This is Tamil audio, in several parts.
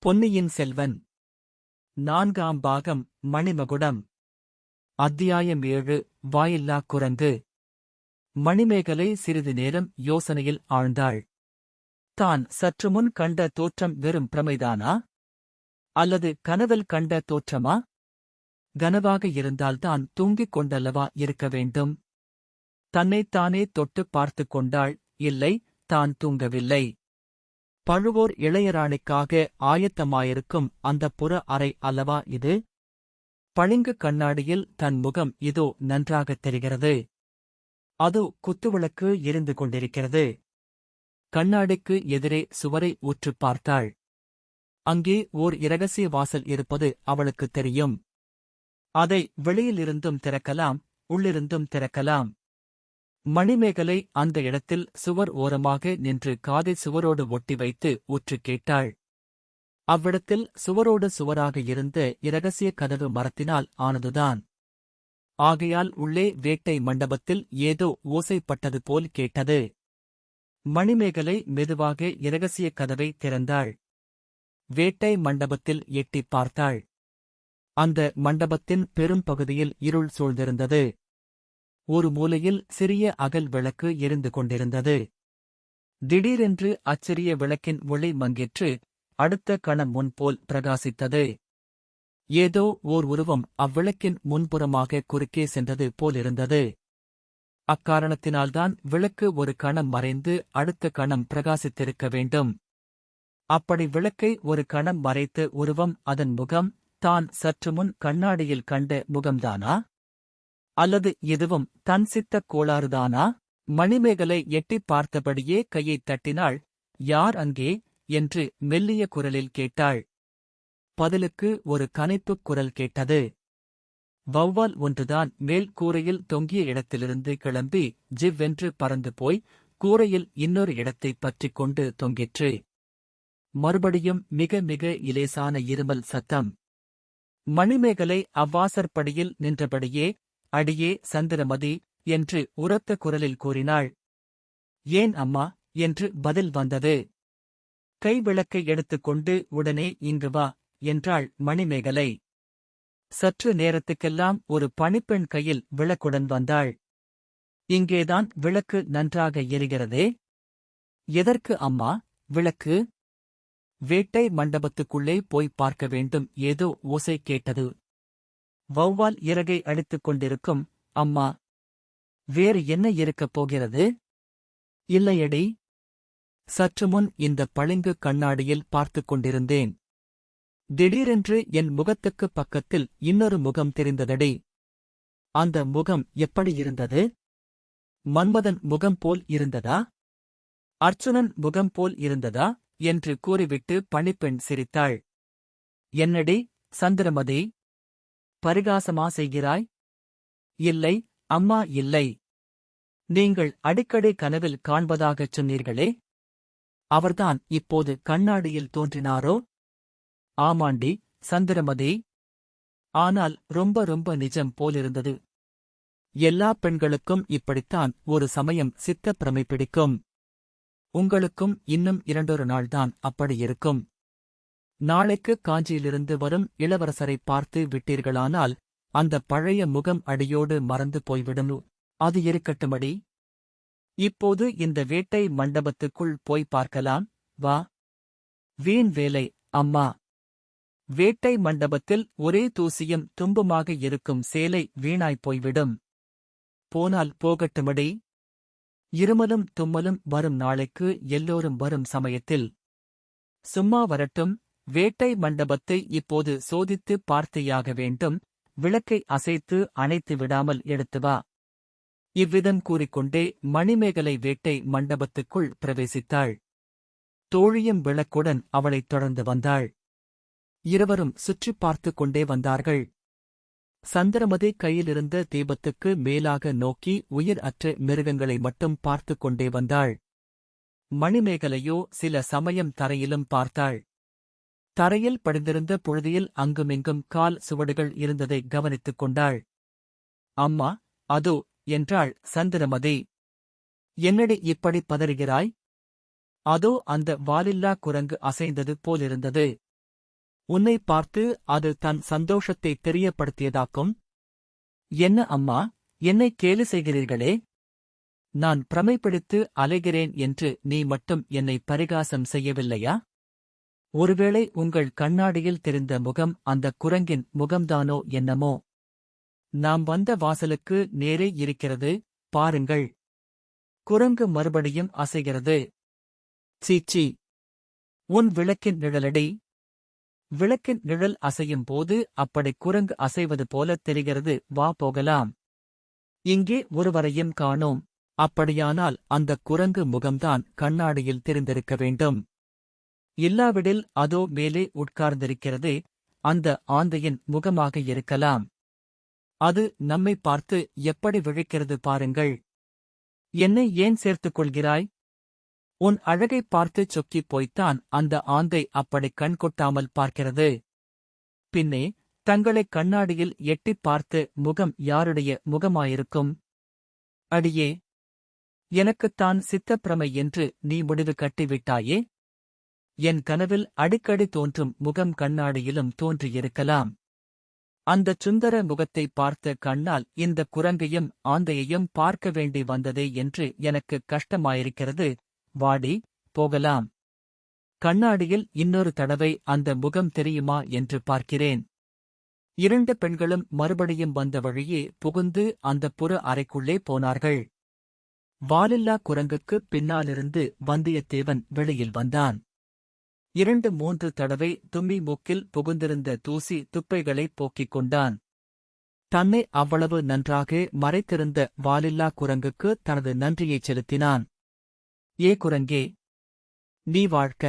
பொன்னியின் செல்வன் நான்காம் பாகம் மணிமகுடம். அத்தியாயம் 7. வாயில்லா குரங்கு. மணிமேகலை சிறிது நேரம் யோசனையில் ஆழ்ந்தாள். தான் சற்றுமுன் கண்ட தோற்றம் வெறும் பிரமைதானா, அல்லது கனவில் கண்ட தோற்றமா? கனவாக இருந்தால்தான் தூங்கிக் கொண்டல்லவா இருக்க வேண்டும். தன்னைத்தானே தொட்டுப் பார்த்துக் கொண்டாள். இல்லை, தான் தூங்கவில்லை. பழுவூர் இளையராணிக்காக ஆயத்தமாயிருக்கும் அந்த புற அறை அல்லவா இது? பளிங்கு கண்ணாடியில் தன் முகம் இதோ நன்றாகத் தெரிகிறது. அது குத்துவிளக்கு எரிந்து கொண்டிருக்கிறது. கண்ணாடிக்கு எதிரே சுவரை உற்றுப் பார்த்தாள். அங்கே ஓர் இரகசிய வாசல் இருப்பது அவளுக்குத் தெரியும். அதை வெளியிலிருந்தும் திறக்கலாம், உள்ளிருந்தும் திறக்கலாம். மணிமேகலை அந்த இடத்தில் சுவர் ஓரமாக நின்று காதை சுவரோடு ஒட்டி வைத்து உற்றுக் கேட்டாள். அவ்விடத்தில் சுவரோடு சுவராக இருந்த இரகசிய கதவு மரத்தினால் ஆனதுதான். ஆகையால் உள்ளே வேட்டை மண்டபத்தில் ஏதோ ஓசைப்பட்டது போல் கேட்டது. மணிமேகலை மெதுவாக இரகசிய கதவை திறந்தாள். வேட்டை மண்டபத்தில் எட்டிப் பார்த்தாள். அந்த மண்டபத்தின் பெரும் பகுதியில் இருள் சூழ்ந்திருந்தது. ஒரு மூலையில் சிறிய அகல் விளக்கு எரிந்து கொண்டிருந்தது. திடீரென்று அச்சிறிய விளக்கின் ஒளி மங்கிற்று. அடுத்த கணம் முன்போல் பிரகாசித்தது. ஏதோ ஓர் உருவம் அவ்விளக்கின் முன்புறமாக குறுக்கே சென்றது போலிருந்தது. அக்காரணத்தினால்தான் விளக்கு ஒரு கணம் மறைந்து அடுத்த கணம் பிரகாசித்திருக்க வேண்டும். அப்படி விளக்கை ஒரு கணம் மறைத்த உருவம் அதன் முகம் தான் சற்றுமுன் கண்ணாடியில் கண்ட முகம்தானா, அல்லது எதுவும் தன் சித்தக் கோளாறுதானா? மணிமேகலை எட்டிப் பார்த்தபடியே கையைத் தட்டினாள். யார் அங்கே என்று மெல்லிய குரலில் கேட்டாள். பதிலுக்கு ஒரு கனைப்புக் குரல் கேட்டது. வௌவால் ஒன்றுதான் மேல் கூரையில் தொங்கிய இடத்திலிருந்து கிளம்பி ஜிவ்வென்று பறந்து போய் கூரையில் இன்னொரு இடத்தைப் பற்றிக் கொண்டு தொங்கிற்று. மறுபடியும் மிக மிக இலேசான இருமல் சத்தம். மணிமேகலை அவ்வாசற்படியில் நின்றபடியே, அடியே சந்திரமதி என்று உரத்த குரலில் கூறினாள். ஏன் அம்மா என்று பதில் வந்தது. கைவிளக்கை எடுத்துக்கொண்டு உடனே இங்கு வா என்றாள் மணிமேகலை. சற்று நேரத்துக்கெல்லாம் ஒரு பணிப்பெண் கையில் விளக்குடன் வந்தாள். இங்கேதான் விளக்கு நன்றாக எரிகிறதே. எதற்கு அம்மா விளக்கு? வேட்டை மண்டபத்துக்குள்ளே போய் பார்க்க வேண்டும். ஏதோ ஓசை கேட்டது. வௌவால் இறகை அடித்துக் கொண்டிருக்கும். அம்மா, வேறு என்ன இருக்கப் போகிறது? இல்லையடி, சற்றுமுன் இந்த பளிங்கு கண்ணாடியில் பார்த்துக் கொண்டிருந்தேன். திடீரென்று என் முகத்துக்குப் பக்கத்தில் இன்னொரு முகம் தெரிந்ததடி. அந்த முகம் எப்படி இருந்தது? மன்மதன் முகம் போல் இருந்ததா, அர்ச்சுனன் முகம் போல் இருந்ததா என்று கூறிவிட்டு பணிப்பெண் சிரித்தாள். என்னடி சந்திரமதி, பரிகாசமா செய்கிறாய்? இல்லை அம்மா, இல்லை. நீங்கள் அடிக்கடி கனவில் காண்பதாகச் சொன்னீர்களே, அவர்தான் இப்போது கண்ணாடியில் தோன்றினாரோ? ஆமாண்டி சந்திரமதி. ஆனால் ரொம்ப ரொம்ப நிஜம் போலிருந்தது. எல்லா பெண்களுக்கும் இப்படித்தான் ஒரு சமயம் சித்தப் பிரமை பிடிக்கும். உங்களுக்கும் இன்னும் 2 நாள்தான் அப்படி இருக்கும். நாளைக்கு காஞ்சியிலிருந்து வரும் இளவரசரைப் பார்த்து விட்டீர்களானால் அந்த பழைய முகம் அடியோடு மறந்து போய்விடும். அது இருக்கட்டுமடி. இப்போது இந்த வேட்டை மண்டபத்துக்குள் போய் பார்க்கலாம், வா. வீண் வேலை அம்மா. வேட்டை மண்டபத்தில் ஒரே தூசியும் தும்புமாக இருக்கும் சேலை வீணாய்ப் போய்விடும். போனால் போகட்டுமடி. இருமலும் தும்மலும் வரும் நாளைக்கு எல்லோரும் வரும் சமயத்தில். சும்மா வரட்டும். வேட்டை மண்டபத்தை இப்போது சோதித்து பார்த்தேயாக வேண்டும். விளக்கை அசைத்து அணைத்து விடாமல் எடுத்து வா. இவ்விதம் கூறிக்கொண்டே மணிமேகலை வேட்டை மண்டபத்துக்குள் பிரவேசித்தாள். தோழியும் விளக்குடன் அவளைத் தொடர்ந்து வந்தாள். இருவரும் சுற்றிப் பார்த்துக் கொண்டே வந்தார்கள். சந்திரமதி கையிலிருந்த தீபத்துக்கு மேலாக நோக்கி உயிர் அற்ற மிருகங்களை மட்டும் பார்த்துக் கொண்டே வந்தாள். மணிமேகலையோ சில சமயம் தரையிலும் பார்த்தாள். தரையில் படிந்திருந்த புழுதியில் அங்குமிங்கும் கால் சுவடுகள் இருந்ததை கவனித்துக் கொண்டாள். அம்மா, அதோ என்றாள் சந்திரமதி. என்னடி இப்படி பதறுகிறாய்? அதோ அந்த வாலில்லா குரங்கு அசைந்தது போலிருந்தது. உன்னை பார்த்து அது தன் சந்தோஷத்தை தெரியப்படுத்தியதாக்கும். என்ன அம்மா, என்னை கேலி செய்கிறீர்களே? நான் பிரமை பிடித்து அலைகிறேன் என்று நீ மட்டும் என்னை பரிகாசம் செய்யவில்லையா? ஒருவேளை உங்கள் கண்ணாடியில் தெரிந்த முகம் அந்த குரங்கின் முகம்தானோ என்னமோ? நாம் வந்த வாசலுக்கு நேரே இருக்கிறது, பாருங்கள். குரங்கு மறுபடியும் அசைகிறது. சீச்சி, உன் விளக்கின் நிழலடி. விளக்கின் நிழல் அசையும் போது அப்படி குரங்கு அசைவது போல தெரிகிறது. வா போகலாம். இங்கே ஒருவரையும் காணோம். அப்படியானால் அந்தக் குரங்கு முகம்தான் கண்ணாடியில் தெரிந்திருக்க வேண்டும். இல்லாவிடில் அதோ மேலே உட்கார்ந்திருக்கிறதே, அந்த ஆந்தையின் முகமாக இருக்கலாம். அது நம்மை பார்த்து எப்படி விழிக்கிறது பாருங்கள். என்னை ஏன் சேர்த்துக் கொள்கிறாய்? உன் அழகைப் பார்த்துச் சொக்கிப் போய்த்தான் அந்த ஆந்தை அப்படி கண் கொட்டாமல் பார்க்கிறது. பின்னே தங்களைக் கண்ணாடியில் எட்டிப் பார்த்து முகம் யாருடைய முகமாயிருக்கும்? அடியே, எனக்குத்தான் சித்தப்பிரமை என்று நீ முடிவு கட்டிவிட்டாயே? என் கனவில் அடிக்கடி தோன்றும் முகம் கண்ணாடியிலும் தோன்றியிருக்கலாம். அந்தச் சுந்தர முகத்தைப் பார்த்த கண்ணால் இந்த குரங்கையும் ஆந்தையையும் பார்க்க வேண்டி வந்ததே என்று எனக்கு கஷ்டமாயிருக்கிறது. வாடி, போகலாம். கண்ணாடியில் இன்னொரு தடவை அந்த முகம் தெரியுமா என்று பார்க்கிறேன். இரண்டு பெண்களும் மறுபடியும் வந்த வழியே புகுந்து அந்தப் புற அறைக்குள்ளே போனார்கள். வாலில்லா குரங்குக்குப் பின்னாலிருந்து வந்தியத்தேவன் வெளியில் வந்தான். 2-3 தடவை தும்மி மூக்கில் புகுந்திருந்த தூசி துப்பைகளைப் போக்கிக் கொண்டான். தன்னை அவ்வளவு நன்றாக மறைத்திருந்த வாலில்லா குரங்குக்கு தனது நன்றியைச் செலுத்தினான். ஏ குரங்கே, நீ வாழ்க.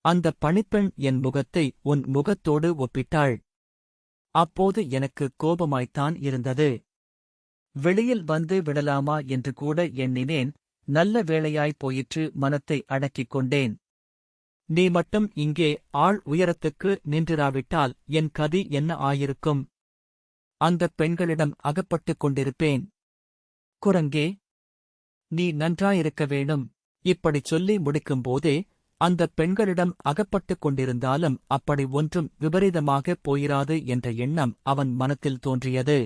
அந்தப் பணிப்பெண் என் முகத்தை உன் முகத்தோடு ஒப்பிட்டாள். அப்போது எனக்கு கோபமாய்த்தான் இருந்தது. வெளியில் வந்து விடலாமா என்று கூட எண்ணினேன். நல்ல வேளையாய்ப் போயிற்று. மனத்தை அடக்கிக் கொண்டேன். நீ மட்டும் இங்கே ஆள் உயரத்துக்கு நின்றிராவிட்டால் என் கதி என்ன ஆயிருக்கும்? அந்தப் பெண்களிடம் அகப்பட்டுக் கொண்டிருப்பேன். குரங்கே, நீ நன்றாயிருக்க வேணும். இப்படிச் சொல்லி முடிக்கும்போதே அந்தப் பெண்களிடம் அகப்பட்டுக் கொண்டிருந்தாலும் அப்படி ஒன்றும் விபரீதமாகப் போயிராது என்ற எண்ணம் அவன் மனத்தில் தோன்றியது.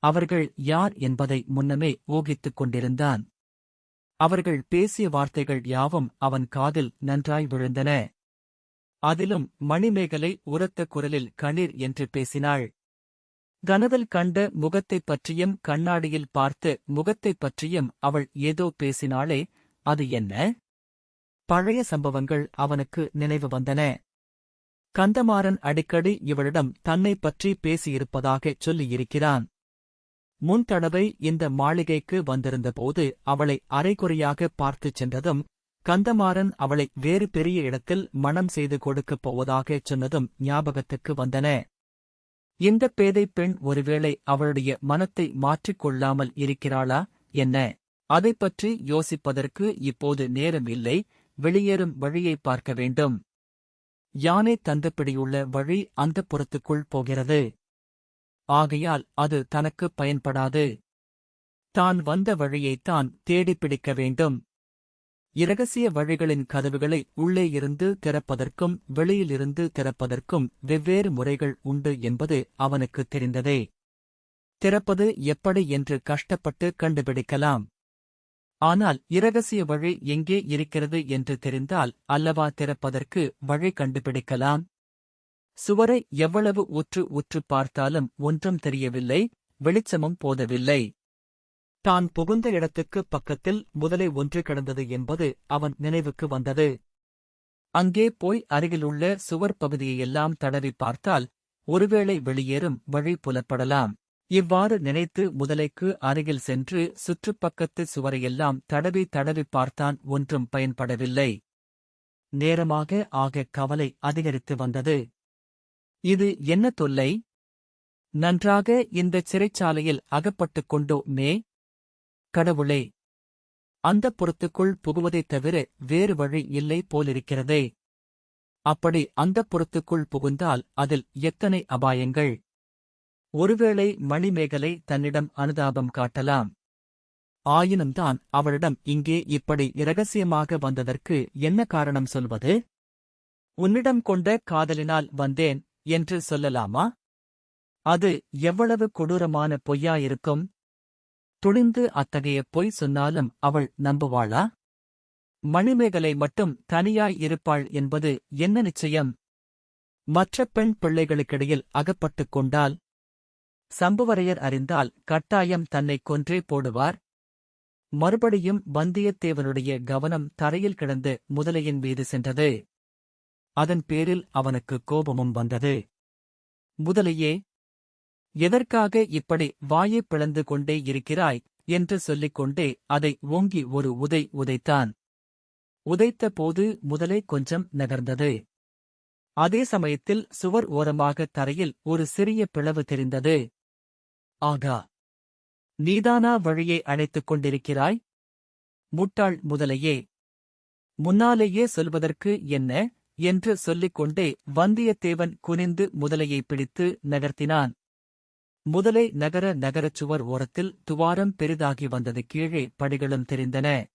அவர்கள் யார் என்பதை முன்னமே ஊகித்துக் கொண்டிருந்தான். அவர்கள் பேசிய வார்த்தைகள் யாவும் அவன் காதில் நன்றாய் விழுந்தன. அதிலும் மணிமேகலை உரத்த குரலில் கணீர் என்று பேசினாள். கனவில் கண்ட முகத்தைப் பற்றியும் கண்ணாடியில் பார்த்த முகத்தைப் பற்றியும் அவள் ஏதோ பேசினாளே, அது என்ன? பழைய சம்பவங்கள் அவனுக்கு நினைவு வந்தன. கந்தமாறன் அடிக்கடி இவளிடம் தன்னைப் பற்றி பேசியிருப்பதாகச் சொல்லியிருக்கிறான். முன்தடவை இந்த மாளிகைக்கு வந்திருந்தபோது அவளை அரைகுறையாகப் பார்த்துச் சென்றதும், கந்தமாறன் அவளை வேறு பெரிய இடத்தில் மணம் செய்து கொடுக்கப் போவதாகச் சொன்னதும் ஞாபகத்துக்கு வந்தன. இந்தப் பேதைப் பெண் ஒருவேளை அவளுடைய மனத்தை மாற்றிக் கொள்ளாமல் இருக்கிறாளா என்ன? அதைப் பற்றி யோசிப்பதற்கு இப்போது நேரம் இல்லை. வெளியேறும் வழியைப் பார்க்க வேண்டும். யானை தந்தப்பிடியுள்ள வழி அந்தப் புறத்துக்குள் போகிறது. ஆகையால் அது தனக்குப் பயன்படாது. தான் வந்த வழியைத்தான் தேடிப் பிடிக்க வேண்டும். இரகசிய வழிகளின் கதவுகளை உள்ளே இருந்து திறப்பதற்கும் வெளியிலிருந்து திறப்பதற்கும் வெவ்வேறு முறைகள் உண்டு என்பது அவனுக்குத் தெரிந்ததே. திறப்பது எப்படி என்று கஷ்டப்பட்டு கண்டுபிடிக்கலாம். ஆனால் இரகசிய வழி எங்கே இருக்கிறது என்று தெரிந்தால் அல்லவா திறப்பதற்கு வழி கண்டுபிடிக்கலாம். சுவரை எவ்வளவு உற்று உற்றுப் பார்த்தாலும் ஒன்றும் தெரியவில்லை. வெளிச்சமும் போதவில்லை. தான் புகுந்த இடத்துக்குப் பக்கத்தில் முதலை ஒன்று கிடந்தது என்பது அவன் நினைவுக்கு வந்தது. அங்கே போய் அருகிலுள்ள சுவர் பகுதியையெல்லாம் தடவிப் பார்த்தால் ஒருவேளை வெளியேறும் வழி புலப்படலாம். இவ்வாறு நினைத்து முதலைக்கு அருகில் சென்று சுற்றுப்பக்கத்து சுவரையெல்லாம் தடவி தடவிப் பார்த்தான். ஒன்றும் பயன்படவில்லை. நேரமாக ஆக கவலை அதிகரித்து வந்தது. இது என்ன தொல்லை? நன்றாக இந்தச் சிறைச்சாலையில் அகப்பட்டுக் கொண்டோமே. கடவுளே, அந்தப் புறத்துக்குள் புகுவதைத் தவிர வேறு வழி இல்லை போலிருக்கிறதே. அப்படி அந்தப் புறத்துக்குள் புகுந்தால் அதில் எத்தனை அபாயங்கள்! ஒருவேளை மணிமேகலை தன்னிடம் அனுதாபம் காட்டலாம். ஆயினும்தான் அவளிடம் இங்கே இப்படி இரகசியமாக வந்ததற்கு என்ன காரணம் சொல்வது? உன்னிடம் கொண்ட காதலினால் வந்தேன் என்று சொல்லலாமா? அது எவ்வளவு கொடூரமான பொய்யாயிருக்கும்? துணிந்து அத்தகைய பொய் சொன்னாலும் அவள் நம்புவாளா? மணிமேகலை மட்டும் தனியாய் இருப்பாள் என்பது என்ன நிச்சயம்? மற்ற பெண் பிள்ளைகளுக்கிடையில் அகப்பட்டுக் கொண்டால் சம்புவரையர் அறிந்தால் கட்டாயம் தன்னைக் கொன்றே போடுவார். மறுபடியும் வந்தியத்தேவனுடைய கவனம் தரையில் கிடந்த முதலையின் மீது சென்றது. அதன் பேரில் அவனுக்கு கோபமும் வந்தது. முதலையே, எதற்காக இப்படி வாயைப் பிளந்து கொண்டே இருக்கிறாய் என்று சொல்லிக் கொண்டே அதை ஓங்கி ஒரு உதை உதைத்தான். உதைத்த போது முதலை கொஞ்சம் நகர்ந்தது. அதே சமயத்தில் சுவர் ஓரமாக தரையில் ஒரு சிறிய பிளவு தெரிந்தது. ஆகா, நீதானா வழியை அழைத்துக் கொண்டிருக்கிறாய்? முட்டாள் முதலையே, முன்னாலேயே சொல்வதற்கு என்ன என்று சொல்லிக் கொண்டே வந்தியத்தேவன் குனிந்து முதலையை பிடித்து நகர்த்தினான். முதலை நகர நகரச் சுவர் ஓரத்தில் துவாரம் பெரிதாகி வந்தது. கீழே படிகளும் தெரிந்தன.